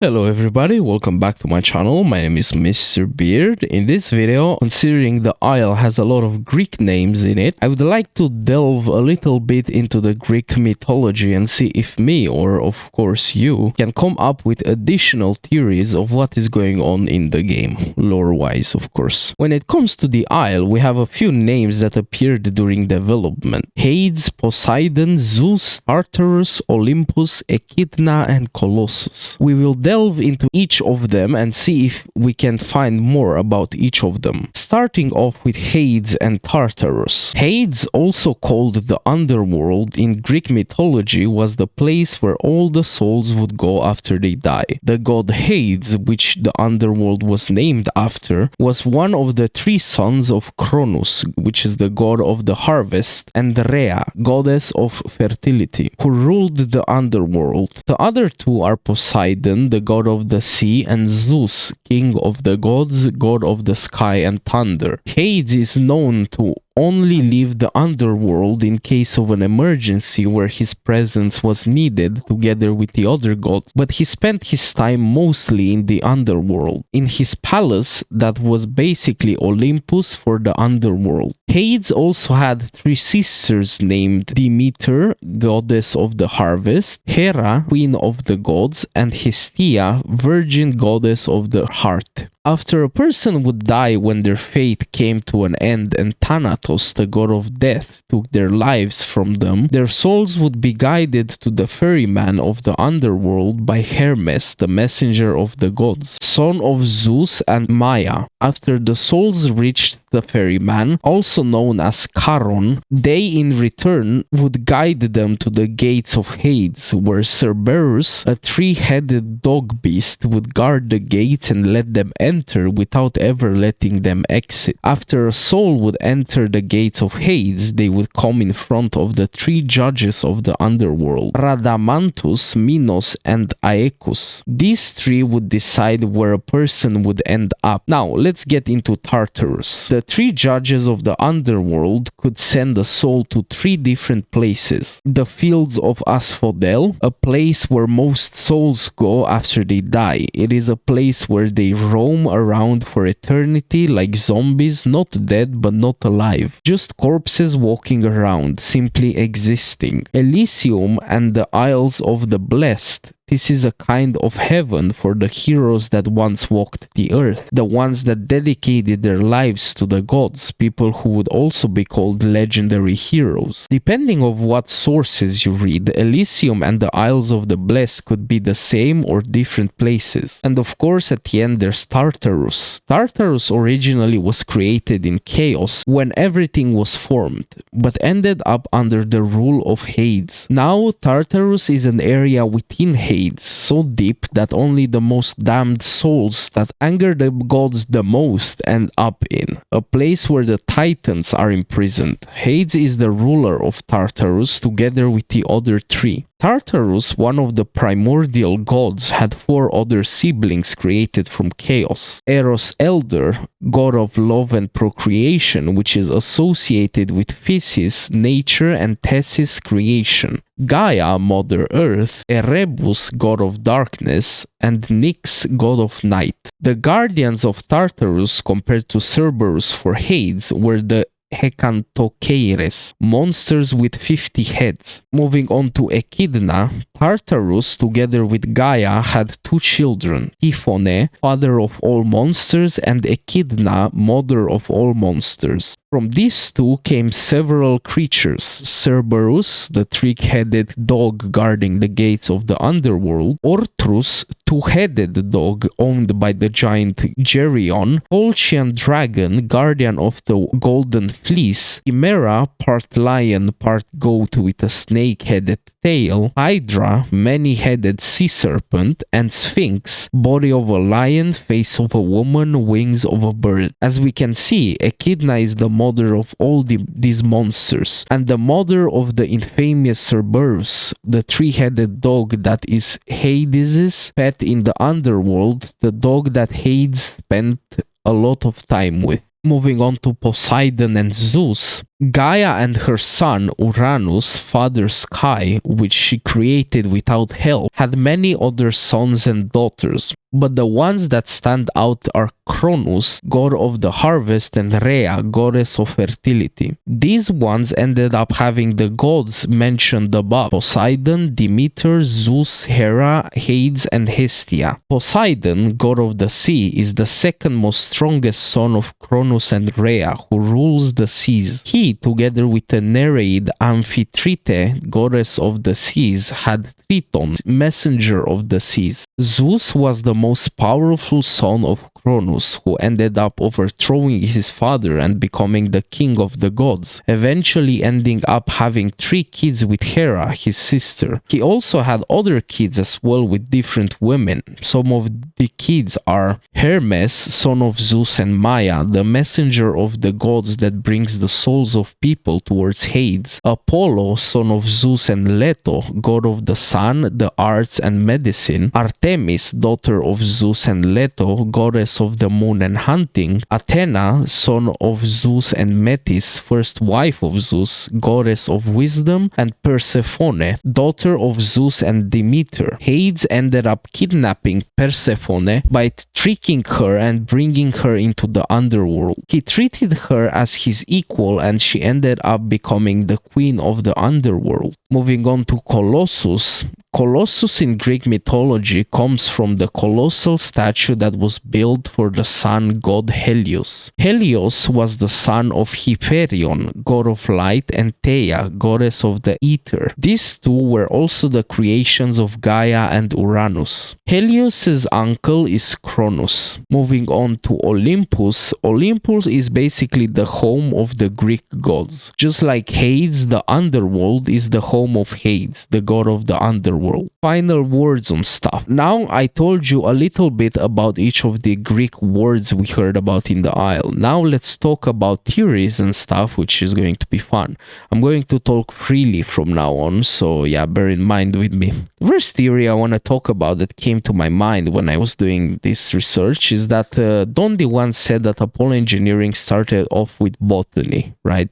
Hello everybody, welcome back to my channel. My name is Mr. Beard. In this video, considering the isle has a lot of Greek names in it, I would like to delve a little bit into the Greek mythology and see if me, or of course you, can come up with additional theories of what is going on in the game, lore-wise of course. When it comes to the isle, we have a few names that appeared during development. Hades, Poseidon, Zeus, Tartarus, Olympus, Echidna, and Colossus. We will delve into each of them and see if we can find more about each of them. Starting off with Hades and Tartarus. Hades, also called the underworld in Greek mythology, was the place where all the souls would go after they die. The god Hades, which the underworld was named after, was one of the three sons of Cronus, which is the god of the harvest, and Rhea, goddess of fertility, who ruled the underworld. The other two are Poseidon, the god of the sea, and Zeus, king of the gods, god of the sky and thunder. Hades is known to only leave the underworld in case of an emergency where his presence was needed together with the other gods, but he spent his time mostly in the underworld, in his palace that was basically Olympus for the underworld. Hades also had three sisters named Demeter, goddess of the harvest, Hera, queen of the gods, and Hestia, virgin goddess of the heart. After a person would die when their fate came to an end and Thanatos, the god of death, took their lives from them, their souls would be guided to the ferryman of the underworld by Hermes, the messenger of the gods, son of Zeus and Maia. After the souls reached the ferryman, also known as Charon, they in return would guide them to the gates of Hades, where Cerberus, a three-headed dog beast, would guard the gates and let them enter without ever letting them exit. After a soul would enter the gates of Hades, they would come in front of the three judges of the underworld, Radamanthus, Minos, and Aeacus. These three would decide where a person would end up. Now, let's get into Tartarus. The three judges of the underworld could send a soul to three different places. The fields of Asphodel, a place where most souls go after they die. It is a place where they roam around for eternity like zombies, not dead but not alive. Just corpses walking around, simply existing. Elysium and the Isles of the Blessed. This is a kind of heaven for the heroes that once walked the earth, the ones that dedicated their lives to the gods, people who would also be called legendary heroes. Depending on what sources you read, Elysium and the Isles of the Blessed could be the same or different places. And of course at the end there's Tartarus. Tartarus originally was created in chaos when everything was formed, but ended up under the rule of Hades. Now Tartarus is an area within Hades, so deep that only the most damned souls that anger the gods the most end up in. A place where the titans are imprisoned. Hades is the ruler of Tartarus together with the other three. Tartarus, one of the primordial gods, had four other siblings created from chaos. Eros Elder, god of love and procreation, which is associated with Physis, nature, and Thesis, creation. Gaia, Mother Earth, Erebus, god of darkness, and Nyx, god of night. The guardians of Tartarus, compared to Cerberus for Hades, were the Hecantocheires, monsters with 50 heads. Moving on to Echidna, Tartarus, together with Gaia, had two children, Typhone, father of all monsters, and Echidna, mother of all monsters. From these two came several creatures: Cerberus, the three-headed dog guarding the gates of the underworld, Ortrus, two-headed dog owned by the giant Geryon, Colchian dragon, guardian of the golden fleece, Chimera, part lion, part goat with a snake-headed tail, Hydra, many-headed sea serpent, and Sphinx, body of a lion, face of a woman, wings of a bird. As we can see, Echidna is the mother of all these monsters, and the mother of the infamous Cerberus, the three-headed dog that is Hades' pet in the underworld, the dog that Hades spent a lot of time with. Moving on to Poseidon and Zeus. Gaia and her son Uranus, father Sky, which she created without help, had many other sons and daughters. But the ones that stand out are Cronus, god of the harvest, and Rhea, goddess of fertility. These ones ended up having the gods mentioned above: Poseidon, Demeter, Zeus, Hera, Hades, and Hestia. Poseidon, god of the sea, is the second most strongest son of Cronus and Rhea, who rules the seas. He, together with the Nereid Amphitrite, goddess of the seas, had Triton, messenger of the seas. Zeus was the most powerful son of Cronus, who ended up overthrowing his father and becoming the king of the gods, eventually ending up having 3 kids with Hera, his sister. He also had other kids as well with different women. Some of the kids are Hermes, son of Zeus and Maya, the messenger of the gods that brings the souls of people towards Hades; Apollo, son of Zeus and Leto, god of the sun, the arts and medicine; Artemis, daughter of Zeus and Leto, goddess of the moon and hunting; Athena, son of Zeus and Metis, first wife of Zeus, goddess of wisdom; and Persephone, daughter of Zeus and Demeter. Hades ended up kidnapping Persephone by tricking her and bringing her into the underworld. He treated her as his equal, and she ended up becoming the queen of the underworld. Moving on to Colossus. Colossus in Greek mythology comes from the colossal statue that was built for the sun god Helios. Helios was the son of Hyperion, god of light, and Theia, goddess of the ether. These two were also the creations of Gaia and Uranus. Helios's uncle is Cronus. Moving on to Olympus. Olympus is basically the home of the Greek gods. Just like Hades, the underworld is the home of Hades, the god of the underworld. Final words on stuff. Now I told you a little bit about each of the Greek words we heard about in the Isle. Now let's talk about theories and stuff, which is going to be fun. I'm going to talk freely from now on, so yeah, bear in mind with me. The first theory I want to talk about that came to my mind when I was doing this research is that Dondi once said that Apollo engineering started off with botany, right?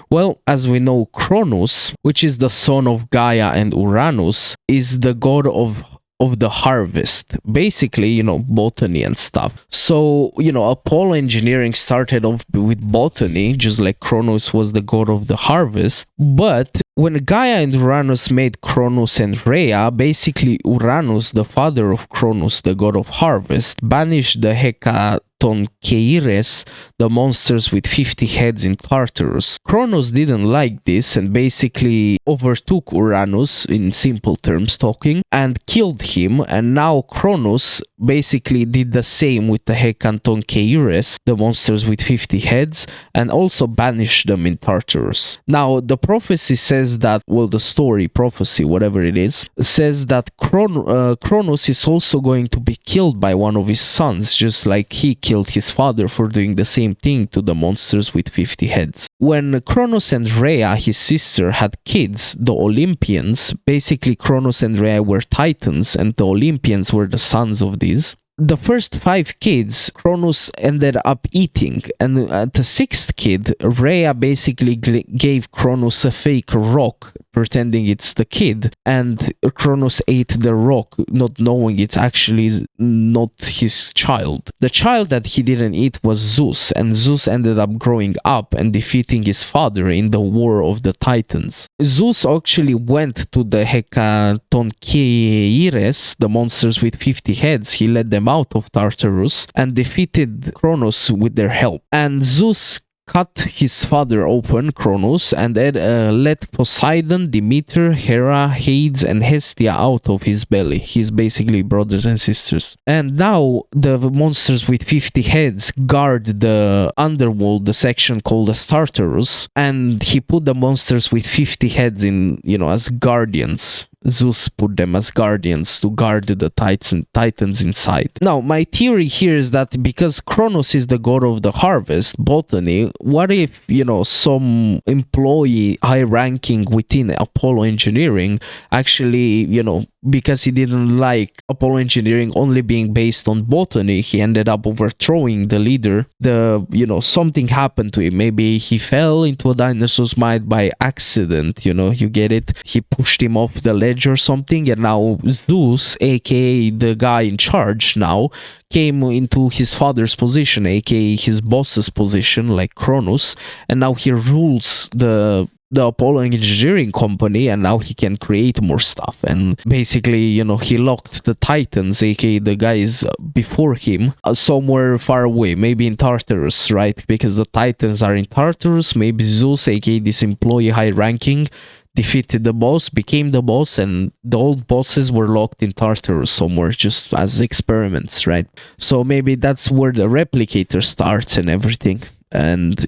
Well, as we know, Cronus, which is the son of Gaia and Uranus, is the god of the harvest, basically, you know, botany and stuff. So, you know, Apollo engineering started off with botany, just like Cronus was the god of the harvest. But when Gaia and Uranus made Cronus and Rhea, basically Uranus, the father of Cronus, the god of harvest, banished the Hecatoncheires, the monsters with 50 heads in Tartarus. Cronus didn't like this and basically overtook Uranus, in simple terms talking, and killed him, and now Cronus basically did the same with the Hecatoncheires, the monsters with 50 heads, and also banished them in Tartarus. Now the prophecy says that, well, the story, prophecy, whatever it is, says that Cronus is also going to be killed by one of his sons, just like he killed his father for doing the same thing to the monsters with 50 heads. When Cronus and Rhea, his sister, had kids, the Olympians, basically Cronus and Rhea were titans and the Olympians were the sons of these. The first 5 kids, Cronus ended up eating, and at the 6th kid, Rhea basically gave Cronus a fake rock, pretending it's the kid, and Cronus ate the rock, not knowing it's actually not his child. The child that he didn't eat was Zeus, and Zeus ended up growing up and defeating his father in the War of the Titans. Zeus actually went to the Hecatoncheires, the monsters with 50 heads. He led them out of Tartarus and defeated Cronus with their help. And Zeus cut his father open, Cronus, and let Poseidon, Demeter, Hera, Hades, and Hestia out of his belly. He's basically brothers and sisters. And now the monsters with 50 heads guard the underworld, the section called the Tartarus, and he put the monsters with 50 heads in, you know, as guardians. Zeus put them as guardians to guard the titans inside. Now, my theory here is that because Cronus is the god of the harvest, botany, what if, you know, some employee high ranking within Apollo engineering actually, you know, because he didn't like Apollo engineering only being based on botany, he ended up overthrowing the leader. Something happened to him. Maybe he fell into a dinosaur's mind by accident, you get it? He pushed him off the ledge or something, and now Zeus, aka the guy in charge now, came into his father's position, aka his boss's position, like Cronus, and now he rules the Apollo engineering company, and now he can create more stuff. And basically, he locked the Titans, aka the guys before him, somewhere far away, maybe in Tartarus, right? Because the Titans are in Tartarus. Maybe Zeus, aka this employee high ranking, defeated the boss, became the boss, and the old bosses were locked in Tartarus somewhere just as experiments, right? So maybe that's where the replicator starts and everything. And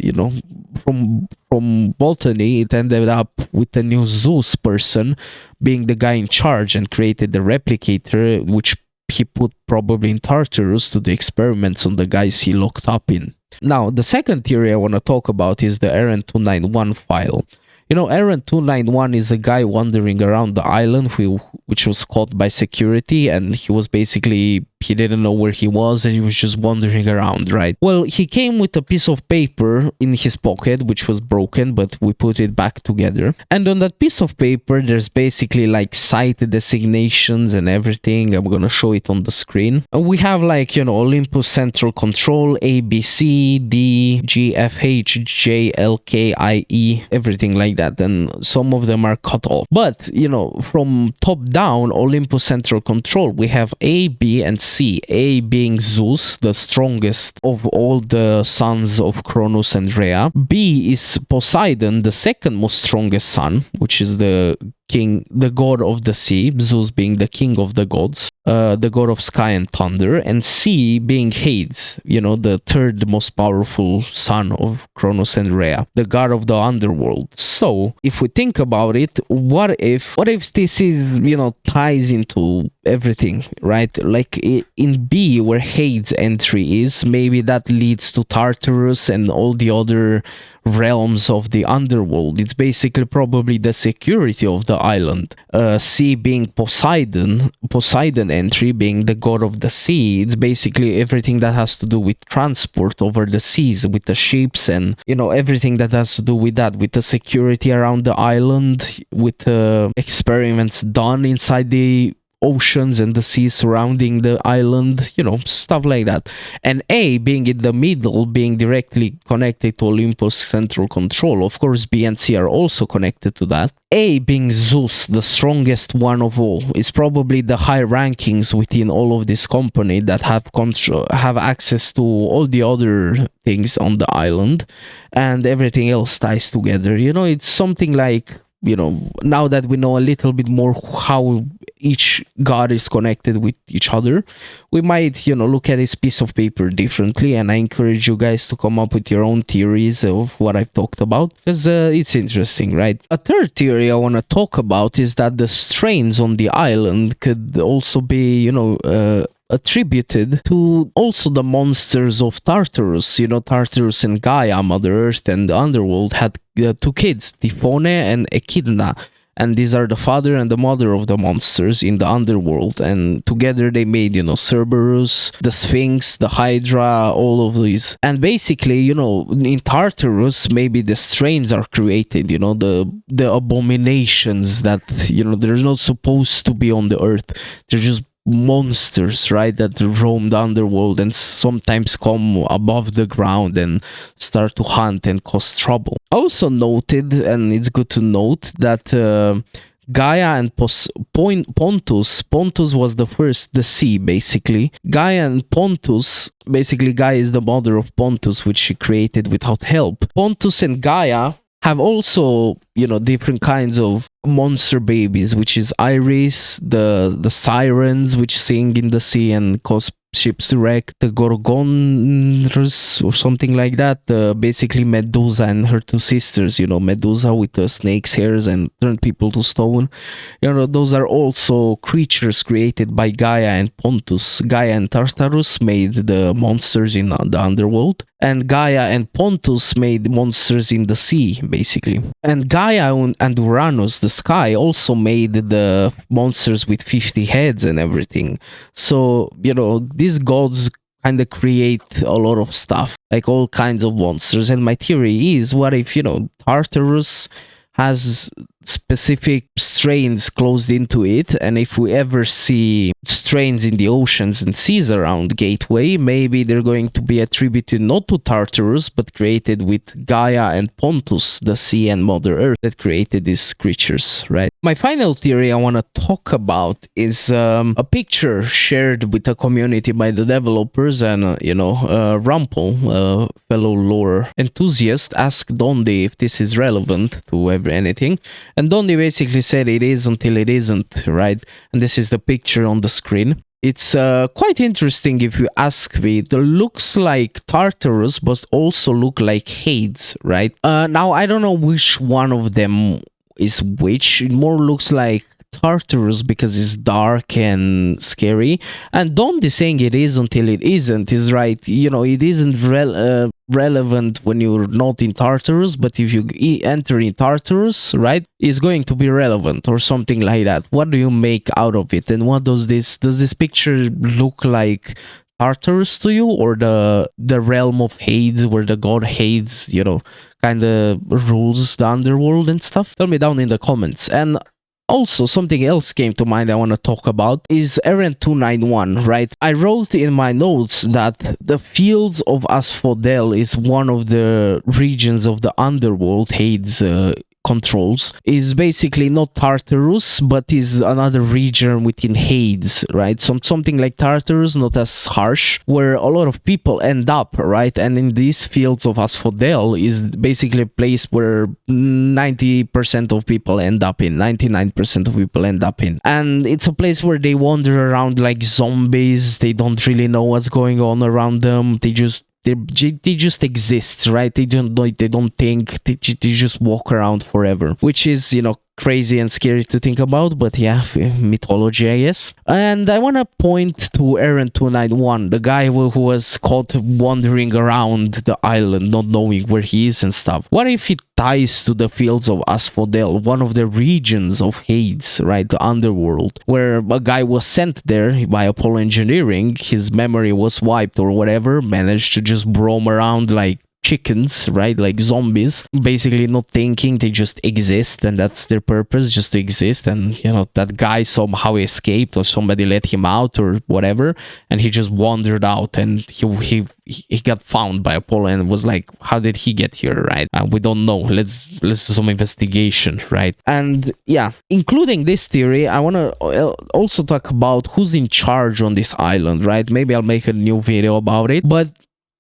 from botany, it ended up with the new Zeus person being the guy in charge and created the replicator, which he put probably in Tartarus to do experiments on the guys he locked up in. Now, the second theory I want to talk about is the Errant 291 file. Errant 291 is a guy wandering around the island which was caught by security, and he didn't know where he was, and he was just wandering around, right? Well, he came with a piece of paper in his pocket, which was broken, but we put it back together. And on that piece of paper, there's basically like site designations and everything. I'm gonna show it on the screen. And we have Olympus Central Control, A, B, C, D, G, F, H, J, L, K, I, E, everything like that. And some of them are cut off. But, from top down, Olympus Central Control, we have A, B, and C. A being Zeus, the strongest of all the sons of Cronus and Rhea. B is Poseidon, the second most strongest son, which is the god of the sea, Zeus being the king of the gods, the god of sky and thunder, and C being Hades, the third most powerful son of Cronus and Rhea, the god of the underworld. So, if we think about it, what if this is, ties into everything, right? Like in B, where Hades' entry is, maybe that leads to Tartarus and all the other realms of the underworld. It's basically probably the security of the island. C being Poseidon entry being the god of the sea. It's basically everything that has to do with transport over the seas, with the ships, and everything that has to do with that, with the security around the island, with experiments done inside the oceans and the sea surrounding the island, stuff like that. And A being in the middle, being directly connected to Olympus Central Control. Of course, B and C are also connected to that. A being Zeus, the strongest one of all, is probably the high rankings within all of this company that have access to all the other things on the island, and everything else ties together. It's something like, now that we know a little bit more how each god is connected with each other, we might, look at this piece of paper differently. And I encourage you guys to come up with your own theories of what I've talked about, because it's interesting, right? A third theory I want to talk about is that the strains on the island could also be, attributed to also the monsters of Tartarus. Tartarus and Gaia, Mother Earth, and the underworld had two kids, Typhone and Echidna. And these are the father and the mother of the monsters in the underworld. And together they made, Cerberus, the Sphinx, the Hydra, all of these. And basically, in Tartarus, maybe the strains are created, the abominations that, they're not supposed to be on the earth. They're just monsters, right, that roam the underworld and sometimes come above the ground and start to hunt and cause trouble. Also noted, and it's good to note, that Gaia and Pontus was the sea, basically. Gaia and Pontus, basically Gaia is the mother of Pontus, which she created without help. Pontus and Gaia have also, different kinds of monster babies, which is Iris, the sirens, which sing in the sea and cause ships to wreck, the Gorgoners or something like that, basically Medusa and her two sisters, Medusa with the snake's hairs and turn people to stone. Those are also creatures created by Gaia and Pontus. Gaia and Tartarus made the monsters in the underworld. and Gaia and Pontus made monsters in the sea, basically. And Gaia and Uranus, the sky, also made the monsters with 50 heads and everything. So, these gods kind of create a lot of stuff, like all kinds of monsters. And my theory is, what if, Tartarus has specific strains closed into it, and if we ever see strains in the oceans and seas around Gateway, maybe they're going to be attributed not to Tartarus, but created with Gaia and Pontus, the sea and Mother Earth, that created these creatures, right? My final theory I want to talk about is a picture shared with the community by the developers, and Rumpel, fellow lore enthusiast, asked Dondi if this is relevant to anything. And Dondi basically said it is until it isn't, right? And this is the picture on the screen. It's quite interesting if you ask me. It looks like Tartarus, but also look like Hades, right? Now, I don't know which one of them is which. It more looks like Tartarus because it's dark and scary. And Dondi saying it is until it isn't is right. It isn't relevant when you're not in Tartarus, but if you enter in Tartarus, right, it's going to be relevant or something like that. What do you make out of it? And what does this picture look like? Tartarus to you, or the realm of Hades, where the god Hades, kind of rules the underworld and stuff? Tell me down in the comments. And also, something else came to mind I want to talk about is Errant 291, right? I wrote in my notes that the fields of Asphodel is one of the regions of the underworld Hades controls, is basically not Tartarus, but is another region within Hades, right? Something like Tartarus, not as harsh, where a lot of people end up, right? And in these fields of Asphodel is basically a place where 90% of people end up in, 99% of people end up in. And it's a place where they wander around like zombies. They don't really know what's going on around them. They just exist, right? They don't think, they just walk around forever, which is, crazy and scary to think about, but yeah, mythology, I guess. And I want to point to Errant 291, the guy who was caught wandering around the island, not knowing where he is and stuff. What if it ties to the fields of Asphodel, one of the regions of Hades, right, the underworld, where a guy was sent there by Apollo Engineering, his memory was wiped or whatever, managed to just roam around like chickens, right, like zombies, basically not thinking, they just exist, and that's their purpose, just to exist. And that guy somehow escaped, or somebody let him out or whatever, and he just wandered out, and he got found by Apollo and was like, how did he get here, right? We don't know, let's do some investigation, right? And yeah, including this theory, I want to also talk about who's in charge on this island, right? Maybe I'll make a new video about it, but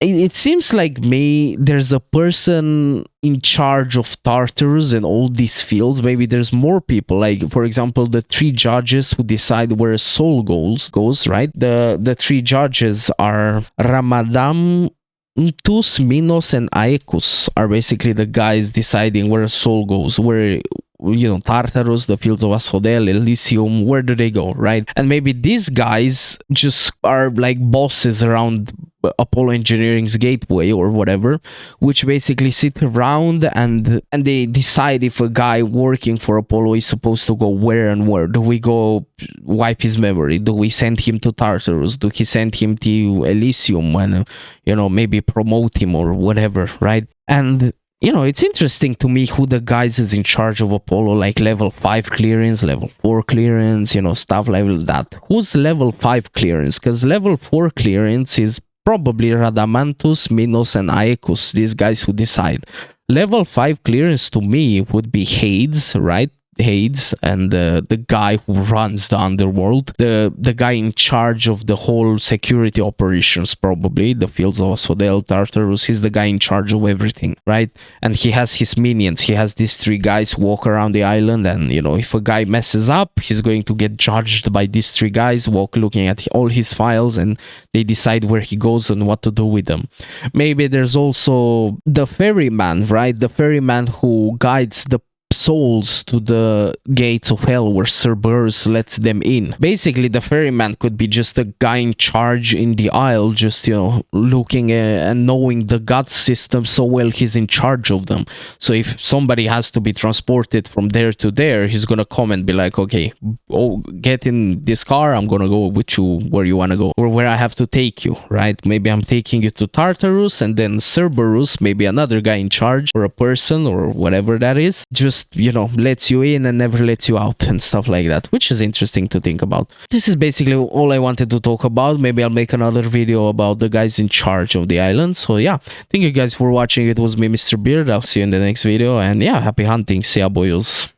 it seems like there's a person in charge of Tartarus and all these fields. Maybe there's more people, like, for example, the 3 judges who decide where a soul goes, right? The 3 judges are Ramadam, Minos, and Aekus are basically the guys deciding where a soul goes, where Tartarus, the fields of Asphodel, Elysium, where do they go, right? And maybe these guys just are like bosses around Apollo Engineering's gateway or whatever, which basically sit around and they decide if a guy working for Apollo is supposed to go where and where. Do we go wipe his memory? Do we send him to Tartarus? Do we send him to Elysium and maybe promote him or whatever, right? And it's interesting to me who the guys is in charge of Apollo, like level 5 clearance, level 4 clearance, stuff like that. Who's level 5 clearance? Because level 4 clearance is probably Radamanthus, Minos, and Aekus, these guys who decide. Level 5 clearance to me would be Hades, right? Hades, and the guy who runs the underworld, the guy in charge of the whole security operations, probably the fields of Asphodel, Tartarus. He's the guy in charge of everything, right? And he has his minions. He has these 3 guys who walk around the island, and if a guy messes up, he's going to get judged by these 3 guys, looking at all his files, and they decide where he goes and what to do with them. Maybe there's also the ferryman, right? The ferryman who guides the souls to the gates of hell where Cerberus lets them in. Basically, the ferryman could be just a guy in charge in the Isle, just, you know, looking and knowing the god system so well, he's in charge of them. So if somebody has to be transported from there to there, he's gonna come and be like, okay, oh, get in this car, I'm gonna go with you where you wanna go, or where I have to take you, right? Maybe I'm taking you to Tartarus, and then Cerberus, maybe another guy in charge, or a person, or whatever that is, just, you know, lets you in and never lets you out and stuff like that, which is interesting to think about. This is basically all I wanted to talk about. Maybe I'll make another video about the guys in charge of the island. So yeah, thank you guys for watching. It was me, Mr. Beard. I'll see you in the next video, and yeah, happy hunting. See ya, boyos.